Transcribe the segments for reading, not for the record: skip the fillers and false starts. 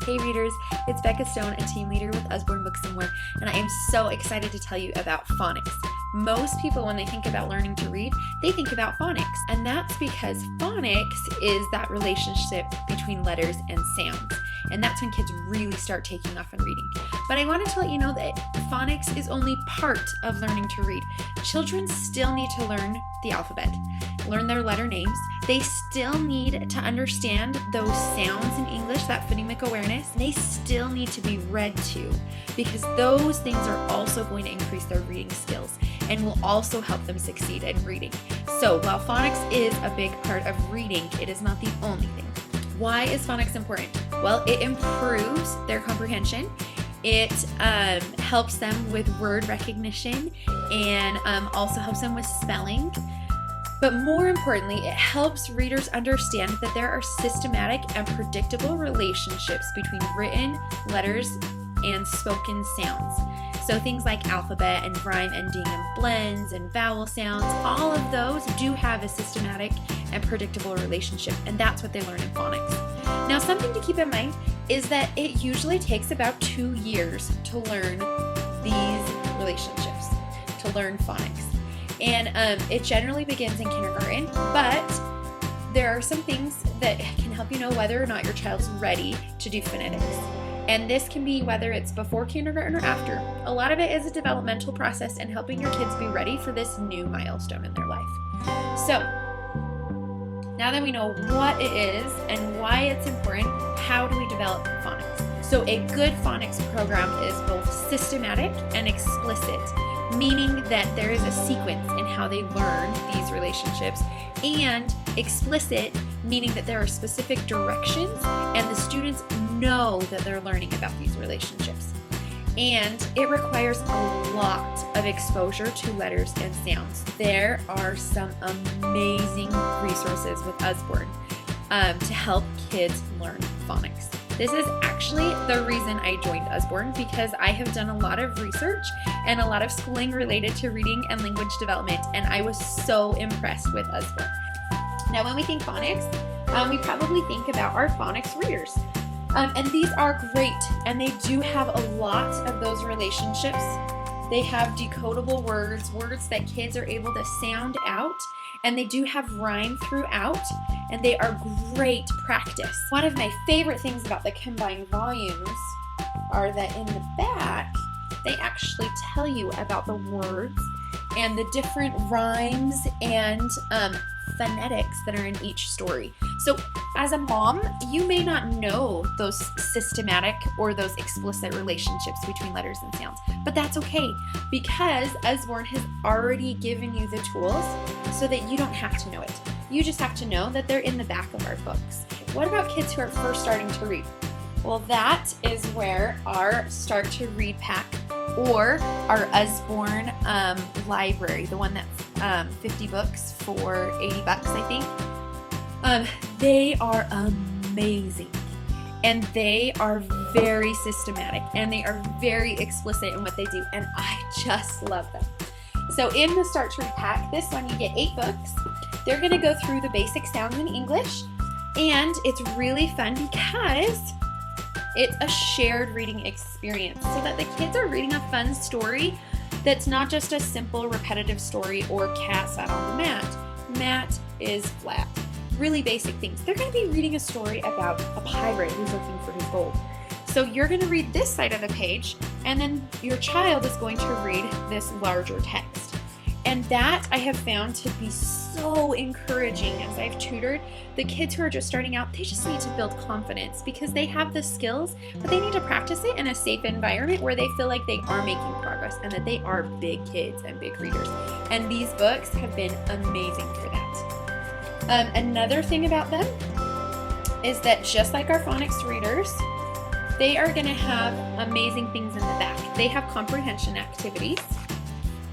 Hey readers, it's Becca Stone, a team leader with Usborne Books and More, and I am so excited to tell you about phonics. Most people, when they think about learning to read, they think about phonics, and that's because phonics is that relationship between letters and sounds, and that's when kids really start taking off and reading. But I wanted to let you know that phonics is only part of learning to read. Children still need to learn the alphabet, learn their letter names. They still need to understand those sounds in English, that phonemic awareness. They still need to be read to, because those things are also going to increase their reading skills and will also help them succeed in reading. So while phonics is a big part of reading, it is not the only thing. Why is phonics important? Well, it improves their comprehension. It helps them with word recognition and also helps them with spelling. But more importantly, it helps readers understand that there are systematic and predictable relationships between written letters and spoken sounds. So things like alphabet and rhyme ending and blends and vowel sounds, all of those do have a systematic and predictable relationship, and that's what they learn in phonics. Now, something to keep in mind is that it usually takes about 2 years to learn these relationships, to learn phonics. And it generally begins in kindergarten, but there are some things that can help you know whether or not your child's ready to do phonetics. And this can be whether it's before kindergarten or after. A lot of it is a developmental process and helping your kids be ready for this new milestone in their life. So, now that we know what it is and why it's important, how do we develop phonics? So a good phonics program is both systematic and explicit, meaning that there is a sequence in how they learn these relationships, and explicit, meaning that there are specific directions and the students know that they're learning about these relationships. And it requires a lot of exposure to letters and sounds. There are some amazing resources with Usborne to help kids learn phonics. This is actually the reason I joined Usborne, because I have done a lot of research and a lot of schooling related to reading and language development, and I was so impressed with Usborne. Now, when we think phonics, we probably think about our phonics readers. And these are great, and they do have a lot of those relationships. They have decodable words, words that kids are able to sound out, and they do have rhyme throughout, and they are great practice. One of my favorite things about the combined volumes are that in the back, they actually tell you about the words and the different rhymes and phonetics that are in each story. So as a mom, you may not know those systematic or those explicit relationships between letters and sounds, but that's okay, because Usborne has already given you the tools so that you don't have to know it. You just have to know that they're in the back of our books. What about kids who are first starting to read? Well, that is where our Start to Read pack or our Usborne library, the one that's 50 books for 80 bucks, I think. They are amazing, and they are very systematic, and they are very explicit in what they do, and I just love them. So in the Start to Read pack, this one you get 8 books. They're going to go through the basic sounds in English, and it's really fun because it's a shared reading experience, so that the kids are reading a fun story that's not just a simple repetitive story or cat sat on the mat. Mat is flat. Really basic things. They're going to be reading a story about a pirate who's looking for his gold. So you're going to read this side of the page, and then your child is going to read this larger text. And that I have found to be so encouraging as I've tutored the kids who are just starting out. They just need to build confidence because they have the skills, but they need to practice it in a safe environment where they feel like they are making progress and that they are big kids and big readers. And these books have been amazing for that. Another thing about them is that just like our phonics readers, they are going to have amazing things in the back. They have comprehension activities,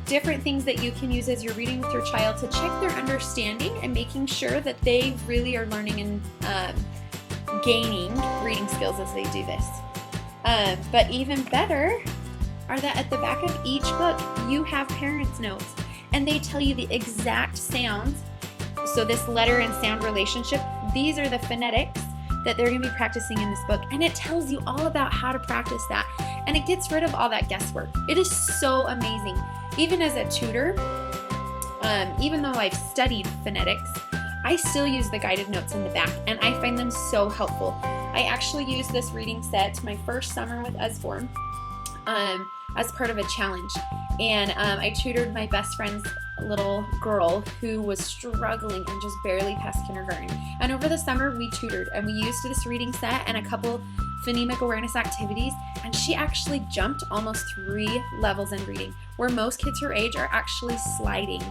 different things that you can use as you're reading with your child to check their understanding and making sure that they really are learning and gaining reading skills as they do this. But even better are that at the back of each book, you have parents' notes, and they tell you the exact sounds. So this letter and sound relationship, these are the phonetics that they're going to be practicing in this book, and it tells you all about how to practice that, and it gets rid of all that guesswork. It is so amazing. Even as a tutor, even though I've studied phonetics, I still use the guided notes in the back, and I find them so helpful. I actually used this reading set my first summer with Usborne as part of a challenge, and I tutored my best friend's little girl who was struggling and just barely passed kindergarten. And over the summer we tutored, and we used this reading set and a couple phonemic awareness activities, and she actually jumped almost 3 levels in reading, where most kids her age are actually sliding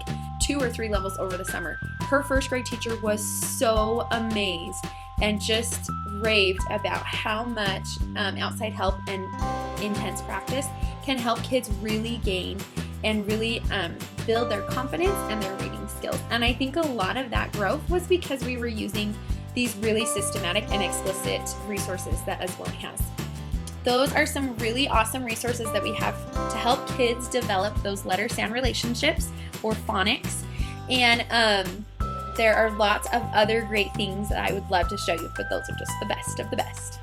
2 or 3 levels over the summer. Her first grade teacher was so amazed and just raved about how much outside help and intense practice can help kids really gain and really build their confidence and their reading skills. And I think a lot of that growth was because we were using these really systematic and explicit resources that Usborne has. Those are some really awesome resources that we have to help kids develop those letter-sound relationships, or phonics. And there are lots of other great things that I would love to show you, but those are just the best of the best.